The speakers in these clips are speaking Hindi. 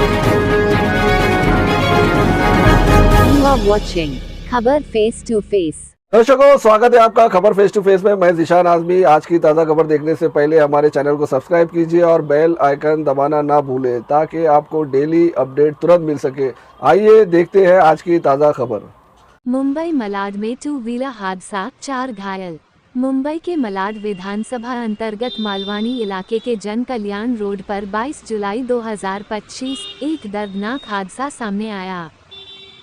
You are watching खबर फेस टू फेस। दर्शकों, स्वागत है आपका खबर फेस टू फेस में। मैं ज़ीशान आज़मी। आज की ताज़ा खबर देखने से पहले हमारे चैनल को सब्सक्राइब कीजिए और बेल आइकन दबाना ना भूलें ताकि आपको डेली अपडेट तुरंत मिल सके। आइए देखते हैं आज की ताज़ा खबर। मुंबई मलाड में टू व्हीलर हादसा, 4 घायल। मुंबई के मलाड विधानसभा अंतर्गत मालवानी इलाके के जन कल्याण रोड पर 22 जुलाई 2025 एक दर्दनाक हादसा सामने आया।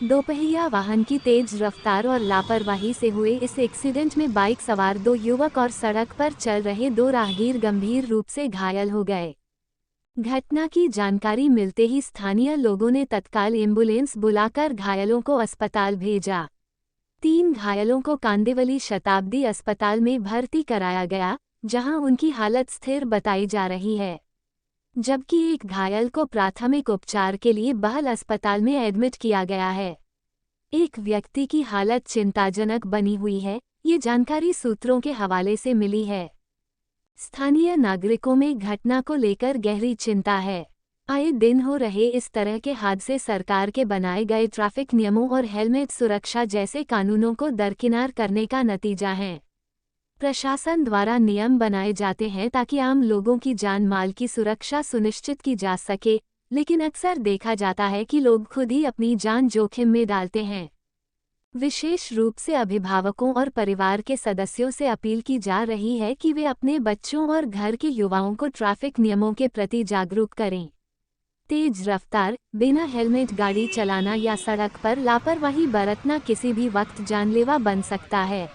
दोपहिया वाहन की तेज रफ्तार और लापरवाही से हुए इस एक्सीडेंट में बाइक सवार 2 युवक और सड़क पर चल रहे 2 राहगीर गंभीर रूप से घायल हो गए। घटना की जानकारी मिलते ही स्थानीय लोगों ने तत्काल एम्बुलेंस बुलाकर घायलों को अस्पताल भेजा। 3 घायलों को कांदिवली शताब्दी अस्पताल में भर्ती कराया गया, जहां उनकी हालत स्थिर बताई जा रही है, जबकि एक घायल को प्राथमिक उपचार के लिए बहल अस्पताल में एडमिट किया गया है। एक व्यक्ति की हालत चिंताजनक बनी हुई है, ये जानकारी सूत्रों के हवाले से मिली है। स्थानीय नागरिकों में घटना को लेकर गहरी चिंता है। आए दिन हो रहे इस तरह के हादसे सरकार के बनाए गए ट्रैफिक नियमों और हेलमेट सुरक्षा जैसे कानूनों को दरकिनार करने का नतीजा है। प्रशासन द्वारा नियम बनाए जाते हैं ताकि आम लोगों की जान माल की सुरक्षा सुनिश्चित की जा सके, लेकिन अक्सर देखा जाता है कि लोग खुद ही अपनी जान जोखिम में डालते हैं। विशेष रूप से अभिभावकों और परिवार के सदस्यों से अपील की जा रही है कि वे अपने बच्चों और घर के युवाओं को ट्रैफिक नियमों के प्रति जागरूक करें। तेज रफ्तार, बिना हेलमेट गाड़ी चलाना या सड़क पर लापरवाही बरतना किसी भी वक्त जानलेवा बन सकता है।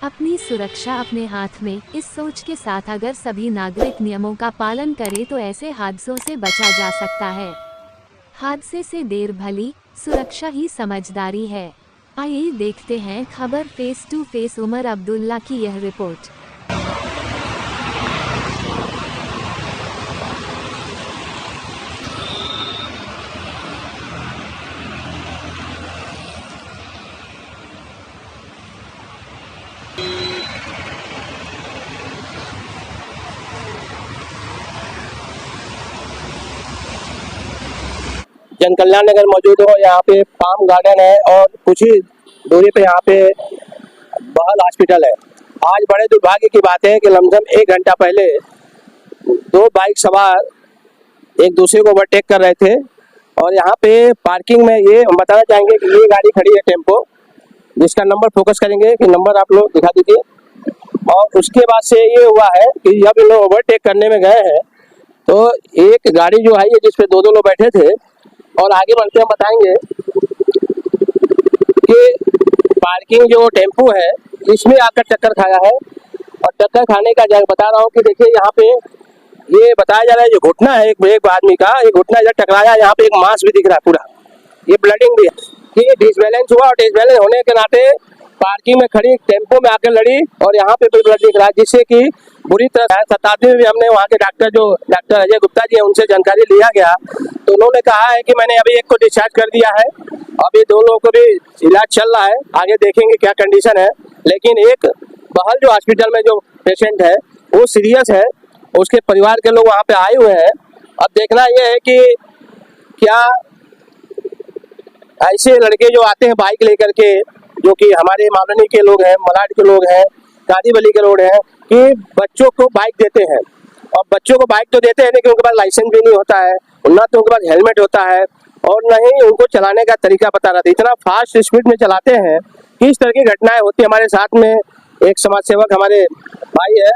अपनी सुरक्षा अपने हाथ में, इस सोच के साथ अगर सभी नागरिक नियमों का पालन करें तो ऐसे हादसों से बचा जा सकता है। हादसे से देर भली, सुरक्षा ही समझदारी है। आइए देखते हैं खबर face to face Umar Abdullah की यह रिपोर्ट। जन कल्याण नगर मौजूद हो। यहाँ पे पाम गार्डन है और कुछ ही दूरी पे यहाँ पे बहल हॉस्पिटल है। आज बड़े दुर्भाग्य की बात है कि लमसम 1 घंटा पहले 2 बाइक सवार एक दूसरे को ओवरटेक कर रहे थे और यहाँ पे पार्किंग में ये हम बताना चाहेंगे कि ये गाड़ी खड़ी है टेम्पो, जिसका नंबर फोकस करेंगे कि नंबर आप लोग दिखा दीजिए। और उसके बाद से ये हुआ है कि जब इन लोग ओवरटेक करने में गए हैं तो एक गाड़ी जो है ये जिसपे 2 लोग बैठे थे, और आगे बढ़ते हम बताएंगे कि पार्किंग जो टेम्पो है इसमें आकर टक्कर खाया है। और टक्कर खाने का जगह बता रहा हूँ कि देखिए यहाँ पे ये बताया जा रहा है जो घुटना है एक आदमी का, ये घुटना इधर टकराया, यहाँ पे एक मांस भी दिख रहा है पूरा, ये ब्लडिंग भी है कि डिसबैलेंस हुआ और डिसबैलेंस होने के नाते पार्किंग में खड़ी टेम्पो में आकर लड़ी और यहाँ पे कोई ब्लड दिख रहा है, जिससे कि बुरी तरह शताब्दी में भी हमने वहाँ के डॉक्टर अजय गुप्ता जी है उनसे जानकारी लिया गया तो उन्होंने कहा है कि मैंने अभी एक को डिस्चार्ज कर दिया है, अभी 2 लोगों को भी इलाज चल रहा है, आगे देखेंगे क्या कंडीशन है। लेकिन एक बहल जो हॉस्पिटल में जो पेशेंट है वो सीरियस है, उसके परिवार के लोग वहाँ पे आए हुए हैं। अब देखना यह है कि क्या ऐसे लड़के जो आते हैं बाइक लेकर के, जो कि हमारे मालवनी के लोग हैं, मलाड के लोग हैं, कांदीवली के लोग हैं, कि बच्चों को बाइक देते हैं और बच्चों को बाइक तो देते हैं लेकिन उनके पास लाइसेंस भी नहीं होता है, ना तो उनके पास हेलमेट होता है और न ही उनको चलाने का तरीका पता रहता है। इतना फास्ट स्पीड में चलाते हैं कि इस तरह की घटनाएं होती है। हमारे साथ में एक समाज सेवक हमारे भाई है,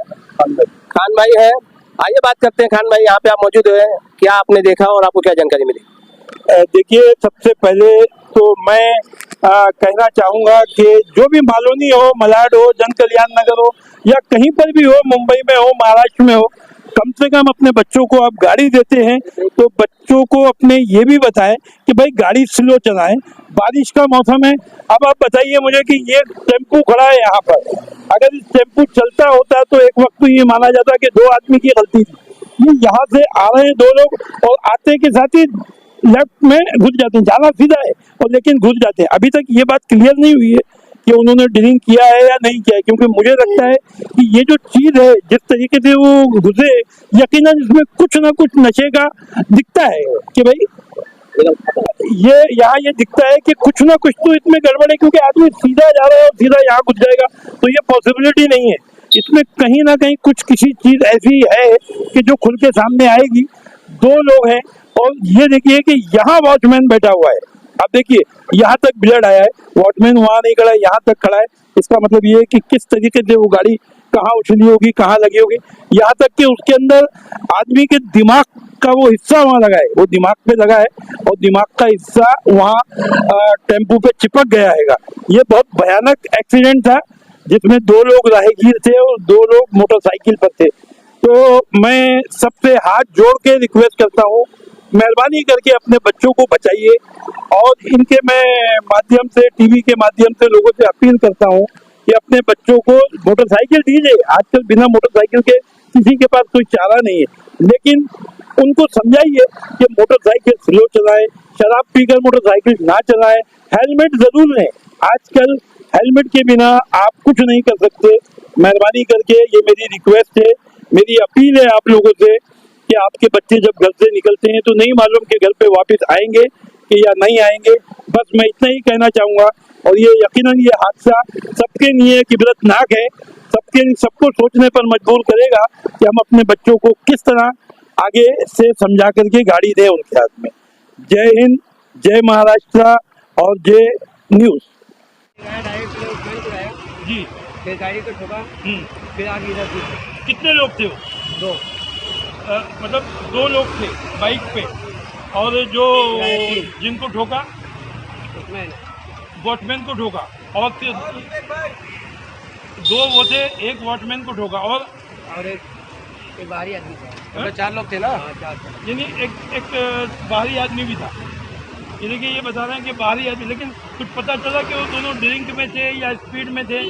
खान भाई है। आइए बात करते हैं। खान भाई, यहाँ पे आप मौजूद हैं, क्या आपने देखा और आपको क्या जानकारी मिली? देखिए, सबसे पहले तो मैं कहना चाहूँगा कि जो भी मालवनी हो, मलाड हो, जन कल्याण नगर हो या कहीं पर भी हो, मुंबई में हो, महाराष्ट्र में हो, कम से कम अपने बच्चों को आप गाड़ी देते हैं तो बच्चों को अपने ये भी बताएं कि भाई गाड़ी स्लो चलाएं। बारिश का मौसम है। अब आप बताइए मुझे कि ये टेम्पू खड़ा है यहाँ पर, अगर टेम्पू चलता होता तो एक वक्त तो ये माना जाता कि 2 आदमी की गलती थी। ये यहाँ से आ रहे हैं 2 लोग और आते के साथ ही लेफ्ट में घुस जाते हैं, जाना सीधा है और लेकिन घुस जाते हैं। अभी तक ये बात क्लियर नहीं हुई है कि उन्होंने ड्रिंक किया है या नहीं किया है, क्योंकि मुझे लगता है कि ये जो चीज है जिस तरीके से वो घुसे, यकीनन इसमें कुछ ना कुछ नशे का दिखता है कि भाई ये यहाँ ये दिखता है कि कुछ ना कुछ तो इसमें गड़बड़ है, क्योंकि आदमी सीधा जा रहा है और सीधा यहाँ घुस जाएगा, तो ये पॉसिबिलिटी नहीं है। इसमें कहीं ना कहीं कुछ किसी चीज ऐसी है कि जो खुल के सामने आएगी। दो लोग हैं और ये देखिए कि यहाँ वॉचमैन बैठा हुआ है। अब देखिए यहाँ तक ब्लड आया है, वॉचमैन वहां नहीं खड़ा है, यहाँ तक खड़ा है। इसका मतलब ये है कि किस तरीके से वो गाड़ी कहाँ उछली होगी, कहाँ लगी होगी। यहाँ तक कि उसके अंदर आदमी के दिमाग का वो हिस्सा वहां लगा है, वो दिमाग पे लगा है और दिमाग का हिस्सा वहाँ टेम्पू पे चिपक गया है। ये बहुत भयानक एक्सीडेंट था जिसमें दो लोग राहगीर थे और दो लोग मोटरसाइकिल पर थे। तो मैं सबसे हाथ जोड़ के रिक्वेस्ट करता हूँ, मेहरबानी करके अपने बच्चों को बचाइए। और इनके मैं माध्यम से, टीवी के माध्यम से लोगों से अपील करता हूँ कि अपने बच्चों को मोटरसाइकिल दीजिए। आजकल बिना मोटरसाइकिल के किसी के पास कोई चारा नहीं है, लेकिन उनको समझाइए कि मोटरसाइकिल स्लो चलाएं, शराब पीकर मोटरसाइकिल ना चलाएं, हेलमेट जरूर लें। आजकल हेलमेट के बिना आप कुछ नहीं कर सकते। मेहरबानी करके ये मेरी रिक्वेस्ट है, मेरी अपील है आप लोगों से कि आपके बच्चे जब घर से निकलते हैं तो नहीं मालूम कि घर पे वापस आएंगे कि या नहीं आएंगे। बस मैं इतना ही कहना चाहूंगा। और ये यकीनन ये हादसा सबके लिए इबरतनाक है, सबको सोचने पर मजबूर करेगा कि हम अपने बच्चों को किस तरह आगे से समझा करके गाड़ी दें उनके हाथ में। जय हिंद, जय महाराष्ट्र और जय न्यूज। जी फिर गाड़ी को ठोका, फिर आगे इधर कितने लोग थे वो? दो मतलब दो लोग थे बाइक पे, और जो जिनको ठोका उसमें वॉचमैन को ठोका, और दो वो थे, एक वॉचमैन को ठोका और एक बाहरी आदमी था। मतलब चार लोग थे ना? यानी एक बाहरी आदमी भी था। यानी कि ये बता रहे हैं कि बाहरी आदमी, लेकिन कुछ पता चला कि वो दोनों ड्रिंक में थे या स्पीड में थे?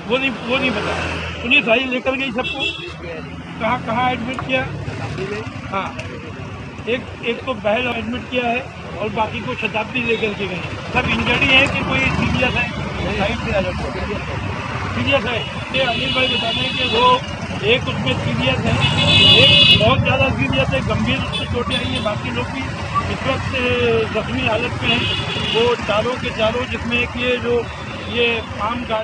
वो नहीं पता। पुलिस आई लेकर गई सबको, कहाँ एडमिट किया? हाँ, एक को बहल एडमिट किया है और बाकी को शताब्दी लेकर के गए। सब इंजर्ड है कि कोई सीरियस है? सीरियस है। ये अनिल भाई बताते हैं कि वो एक उसमें सीरियस है, एक बहुत ज़्यादा सीरियस है, गंभीर रूप से चोटें आई हैं। बाकी लोग भी इस वक्त जख्मी हालत में हैं। वो चारों के चारों, जिसमें एक ये जो ये आम का